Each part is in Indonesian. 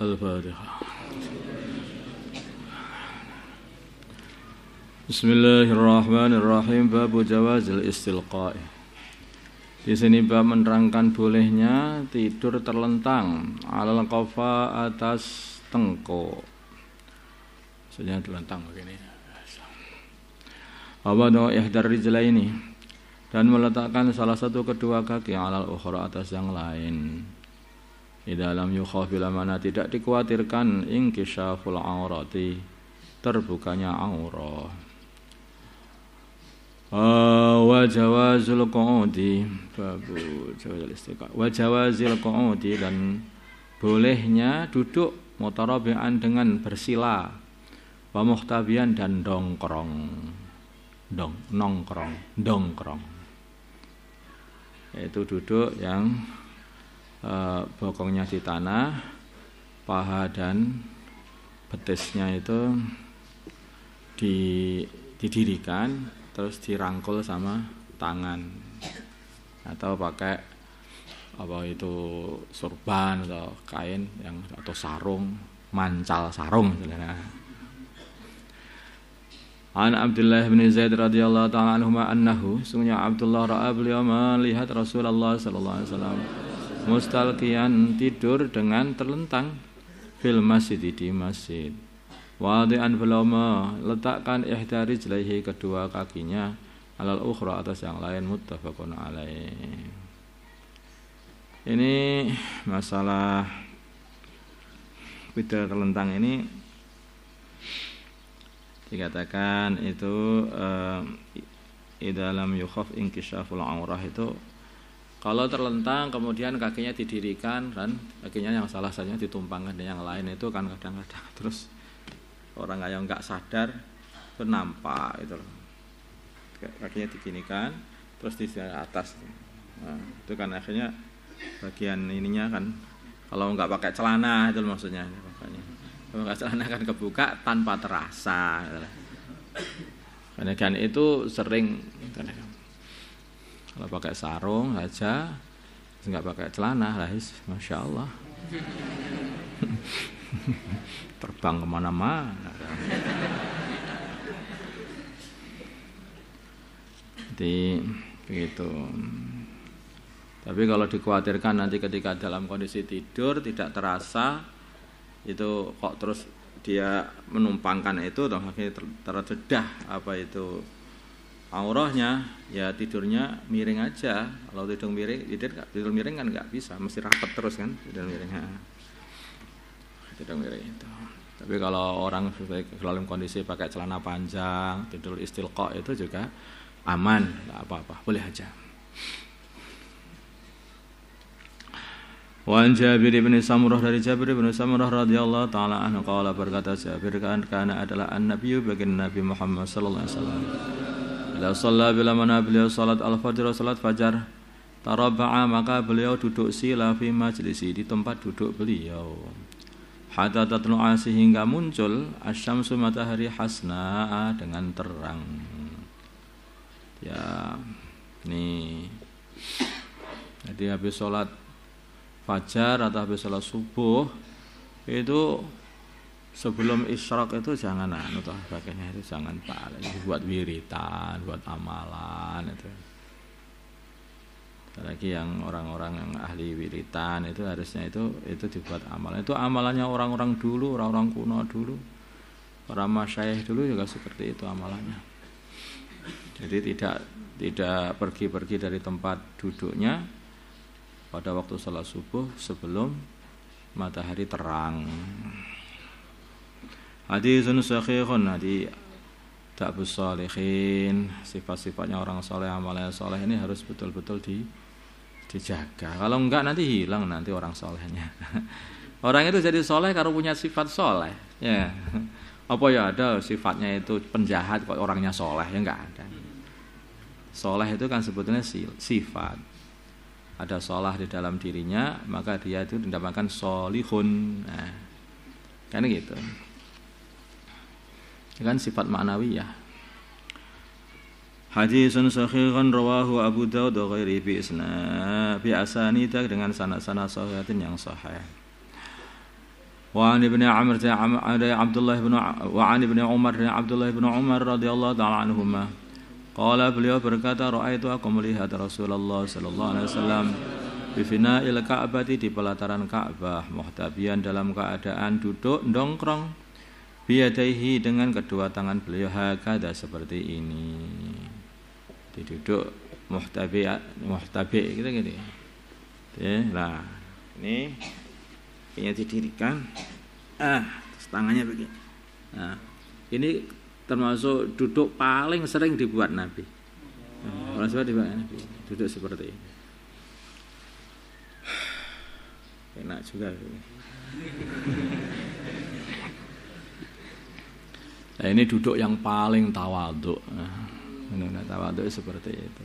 Al-Fatihah. Bismillahirrahmanirrahim. Babu jawazil istilqa'. Di sini bab menerangkan bolehnya tidur terlentang alal qafa, atas tengkuk. Maksudnya terlentang begini. Awadu ihdar rijlaini, dan meletakkan salah satu kedua kaki alal ukhra, atas yang lain. Di dalam yukhaf bila mana tidak dikhawatirkan inkisyaful aurati, terbukanya aurah. Wa jawazul qu'udi, babu jawazil istiqa. Wa jawazil qu'udi, dan bolehnya duduk mutarabi'an dengan bersila, wa muhtabian, dan dongkrong, dongkrong, yaitu duduk yang bokongnya di tanah, paha dan betisnya itu didirikan, terus dirangkul sama tangan, atau pakai apa itu sorban atau kain yang atau sarung, mancal sarung misalnya. An Abdullah bin Zaid radhiyallahu ta'ala anhuma annahu, sungguhnya Abdullah ra'a, beliau melihat Rasulullah sallallahu alaihi wasallam mustalqiyan, tidur dengan terlentang, fil masjid, di masjid. Wadi'an, beliau meletakkan ihda rijlaihi, kedua kakinya, alal ukhra, atas yang lain, muttafaqun alaih. Ini masalah tidur terlentang ini dikatakan itu idalam yukhaf inkisyaful aurah, itu kalau terlentang kemudian kakinya didirikan dan kakinya yang salah satunya ditumpangkan dengan yang lain, itu kan kadang-kadang terus orang yang enggak sadar itu nampak itu loh. Kakinya diginikan terus di atas. Nah, itu kan akhirnya bagian ininya kan kalau enggak pakai celana itu maksudnya. Kalau enggak celana kan kebuka tanpa terasa. Karena kan itu sering kalau pakai sarung saja, enggak pakai celana lah, masya Allah. Terbang kemana-mana. Jadi begitu. Tapi kalau dikhawatirkan nanti ketika dalam kondisi tidur tidak terasa, itu kok terus dia menumpangkan itu, akhirnya terdedah apa itu aurahnya, ya tidurnya miring aja. Kalau tidur miring kan nggak bisa, mesti rapat terus kan tidur miringnya. Tidur miring itu. Tapi kalau orang dalam kondisi pakai celana panjang, tidur istilqa itu juga aman, enggak apa-apa, boleh aja. Wa an Jabir bin Samurah, dari Jabir bin Samurah radhiyallahu taala anhu qala, berkata Jabir, kana adalah an-nabiyyu, baginda Nabi Muhammad sallallahu alaihi wasallam, bila shalla, bila mana beliau salat al-fajr, salat fajar, tarabba'a, maka beliau duduk sila fi majlisi, di tempat duduk beliau, hatta tatlu'a, sehingga muncul asyamsu, matahari, hasna, dengan terang. Ya, nih. Jadi habis sholat fajar atau habis sholat subuh itu sebelum isyraq itu jangan pakainya itu jangan pakai buat wiritan, buat amalan itu. Apalagi yang orang-orang yang ahli wiritan itu harusnya itu dibuat amalan. Itu amalannya orang-orang dulu, orang-orang kuno dulu, para masyayikh dulu juga seperti itu amalannya. Jadi tidak pergi-pergi dari tempat duduknya pada waktu salat subuh sebelum matahari terang. Hadisun sahihun, hadi ta'bus shalihin, sifat-sifatnya orang soleh, amalnya soleh ini harus betul-betul dijaga. Kalau enggak nanti hilang nanti orang solehnya. Orang itu jadi soleh kalau punya sifat soleh, ya. Apa ya ada sifatnya itu penjahat kok orangnya soleh, ya enggak ada. Soleh itu kan sebetulnya sifat. Ada sholah di dalam dirinya, maka dia itu dinamakan solihun. Nah, kan gitu. Kan sifat ma'nawiyah. Hadisun sahihun rawahu Abu Dawud wa ghairihi bi asanid, dengan sanad-sanad sahihatin yang sahih. Wa an ibni Amr dari Abdullah bin wa an ibni Umar dari Abdullah bin Umar radhiyallahu ta'ala anhuma. Qala beliau berkata, ra'aitu aku melihat Rasulullah sallallahu alaihi wasallam bi fina'il Ka'bati di pelataran Ka'bah, muhtabian dalam keadaan duduk ndongkrong, biyadaihi dengan kedua tangan beliau hakada seperti ini. Duduk muhtabi gitu gini. Nah, ini kayaknya didirikan. Terus tangannya begini. Nah, ini termasuk duduk paling sering dibuat Nabi. Orang sebab dibuat Nabi duduk seperti ini. Enak juga. Nah, ini duduk yang paling tawadhu. Tawadhu seperti itu.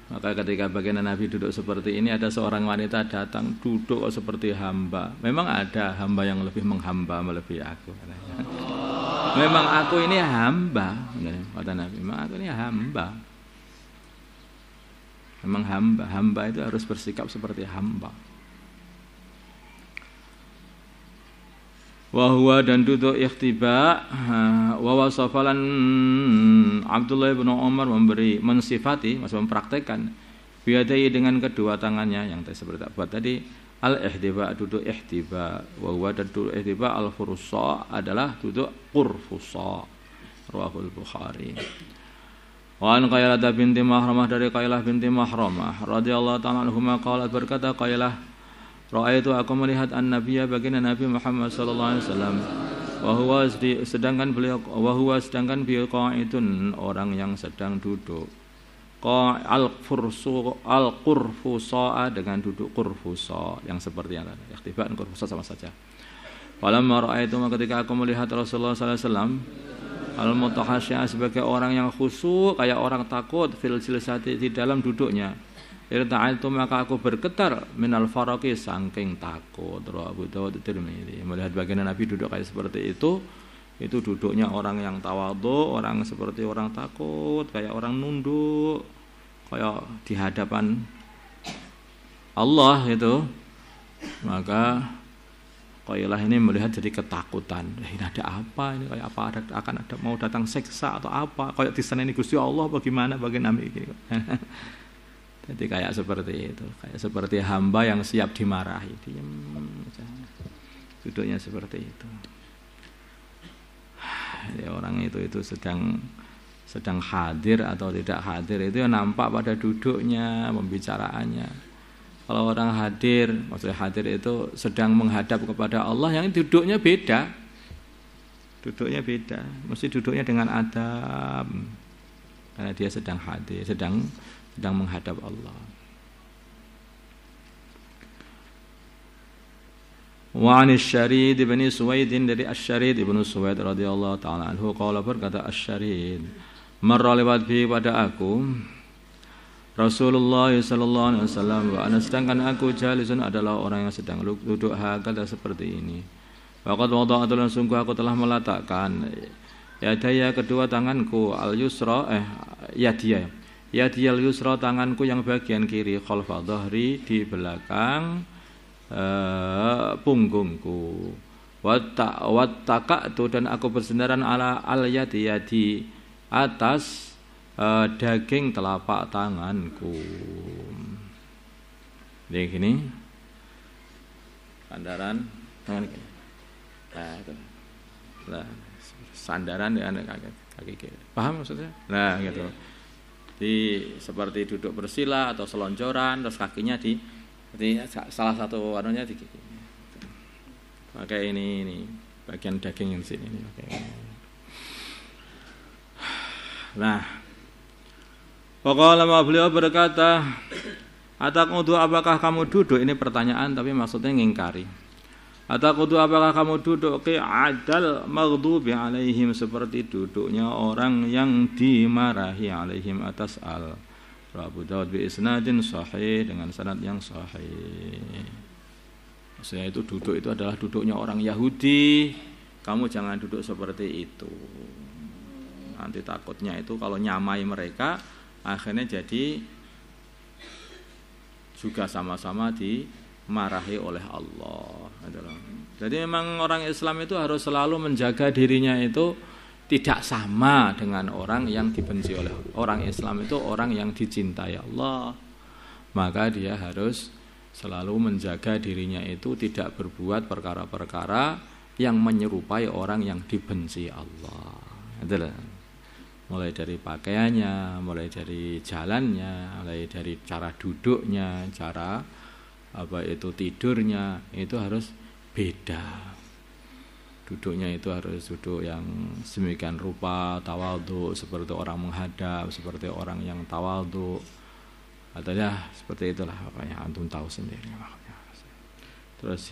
Maka ketika baginda Nabi duduk seperti ini, ada seorang wanita datang duduk seperti hamba. Memang ada hamba yang lebih menghamba melebihi aku. Memang aku ini hamba, kata Nabi. Memang aku ini hamba. Memang hamba itu harus bersikap seperti hamba. Wahwa dan duduk ikhtiba wa wasafalan Abdullah bin Umar mensifati, maksud mempraktekkan biadai dengan kedua tangannya yang seperti buat tadi al-ihtiba, duduk ihtiba, wahwa dan duduk ihtiba al-fursa adalah duduk qurfusa, rawahul Bukhari. Wa an Qailah binti Mahramah dari Qailah binti Mahramah radhiyallahu ta'ala anhuma qalat berkata Qailah, ra'aitu aku melihat an-nabiyya baginda Nabi Muhammad sallallahu alaihi wasallam sedangkan beliau qa'idun orang yang sedang duduk al-qurfusa dengan duduk qurfusa yang seperti yang tadi ikhtiba dan qurfusa sama saja. Falamma ra'aitu ketika aku melihat Rasulullah sallallahu alaihi wasallam al-mutahasya sebagai orang yang khusyuk kayak orang takut fil jilsati di dalam duduknya. Irta'altu maka aku bergetar minal faraqi saking takut. Abu Dawud Tirmidzi melihat baginda Nabi duduk kayak seperti itu duduknya orang yang tawadhu, orang seperti orang takut, kayak orang nunduk, kayak di hadapan Allah itu. Maka Qailah ini melihat jadi ketakutan. Ini ada apa ini? Kayak apa akan ada mau datang seksa atau apa? Kayak di sana ini Gusti Allah bagaimana baginda Nabi gitu. Jadi kayak seperti itu, kayak seperti hamba yang siap dimarahi, diam saja. Duduknya seperti itu. Ya, orang itu sedang hadir atau tidak hadir itu nampak pada duduknya, pembicaraannya. Kalau orang hadir, maksudnya hadir itu sedang menghadap kepada Allah, yang duduknya beda. Duduknya beda, mesti duduknya dengan adab. Karena dia sedang hadir, sedang menghadap Allah. Wa 'an asy-Syarid bin Suwaid dari Asy-Syarid bin Suwaid radhiyallahu ta'ala anhu qala berkata Asy-Syarid marra lewat bi pada aku Rasulullah sallallahu alaihi wasallam wa ana sedangkan aku jalisun adalah orang yang sedang duduk hakala seperti ini. Waqad wada'tu sungguh aku telah meletakkan yadaya kedua tanganku al-yusra yadiyal yusra tanganku yang bagian kiri khalfa dhahri di belakang punggungku wattaqatu dan aku bersendaran ala al-yadi atas daging telapak tanganku. Jadi gini sandaran tangan gini. Nah itu. Nah, sandaran dengan kaki kiri. Paham maksudnya? Nah gitu. Seperti duduk bersila atau selonjoran, terus kakinya di salah satu warnanya di kaki. Pakai ini bagian daging yang sini ini pakai. Nah, pokoknya beliau berkata, "Ataqudu apakah kamu duduk?" Ini pertanyaan tapi maksudnya ngingkari. Ataqudu apakah kamu duduk adal maghdubi alaihim seperti duduknya orang yang dimarahi alaihim atas Abu Dawud bi isnadin sahih dengan sanad yang sahih. Maksudnya itu duduk itu adalah duduknya orang Yahudi. Kamu jangan duduk seperti itu. Nanti takutnya itu kalau nyamai mereka akhirnya jadi juga sama-sama dimarahi oleh Allah. Jadi memang orang Islam itu harus selalu menjaga dirinya itu tidak sama dengan orang yang dibenci oleh Allah. Orang Islam itu orang yang dicintai Allah. Maka dia harus selalu menjaga dirinya itu tidak berbuat perkara-perkara yang menyerupai orang yang dibenci Allah. Itulah. Mulai dari pakaiannya, mulai dari jalannya, mulai dari cara duduknya, cara tidurnya, itu harus beda. Duduknya itu harus duduk yang semikian rupa, tawadhu, seperti orang menghadap, seperti orang yang tawadhu. Atau ya seperti itulah, makanya antum tahu sendiri makanya. Terus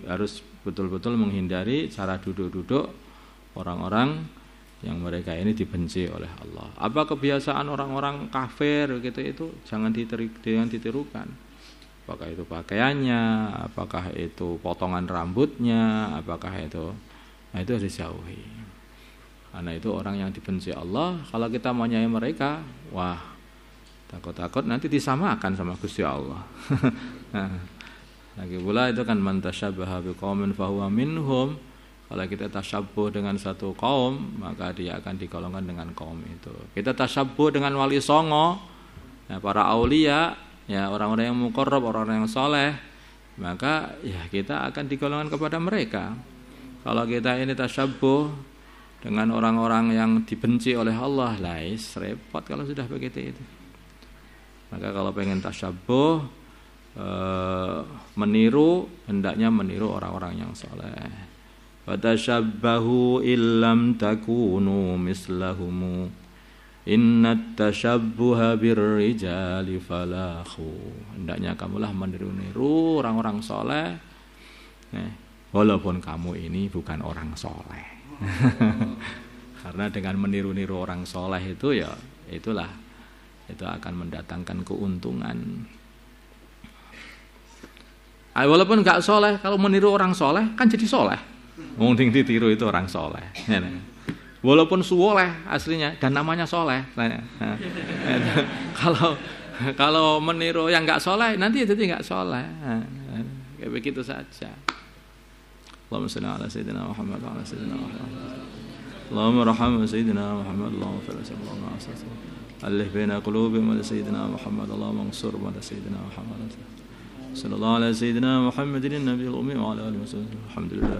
harus betul-betul menghindari cara duduk-duduk orang-orang yang mereka ini dibenci oleh Allah. Apa kebiasaan orang-orang kafir gitu itu jangan ditirukan. Apakah itu pakaiannya, apakah itu potongan rambutnya, apakah itu, nah itu harus dijauhi. Karena itu orang yang dibenci Allah. Kalau kita menyayai mereka, wah, takut-takut nanti disamakan sama Gusti Allah. Lagi pula itu kan man tasyabbaha biqaumin fahuwa minhum. Kalau kita tasyabbuh dengan satu kaum, maka dia akan digolongkan dengan kaum itu. Kita tasyabbuh dengan wali songo, ya, para aulia, ya orang-orang yang muqarrab, orang-orang yang soleh, maka ya kita akan digolongkan kepada mereka. Kalau kita ini tasyabbuh dengan orang-orang yang dibenci oleh Allah, lais repot kalau sudah begitu itu. Maka kalau pengen tasyabbuh, meniru, hendaknya meniru orang-orang yang soleh. Fatashabbahu illam takunu mislahumu innat tashabbuha birrijali falahu. Hendaknya kamulah meniru-niru orang-orang soleh, walaupun kamu ini bukan orang soleh. Karena dengan meniru-niru orang soleh itu ya itulah, itu akan mendatangkan keuntungan. Walaupun gak soleh, kalau meniru orang soleh kan jadi soleh. Wong sing ditiru itu orang soleh. Walaupun soleh aslinya dan namanya soleh. Kalau meniru yang nggak soleh nanti jadi nggak soleh. Kayak begitu saja. Allahumma shalli ala sayyidina Muhammad wa ala sayyidina Muhammad. Allahumma rahmah sayyidina Muhammad. Allahumma fil sallallahu alaihi wasallam. Alif baina qulubihim wa sayyidina Muhammad. Allahumma ansur wa sayyidina Muhammad. Sallallahu alaihi sayyidina Muhammadin nabiyil ummi wa ala alihi wasallam. Alhamdulillah.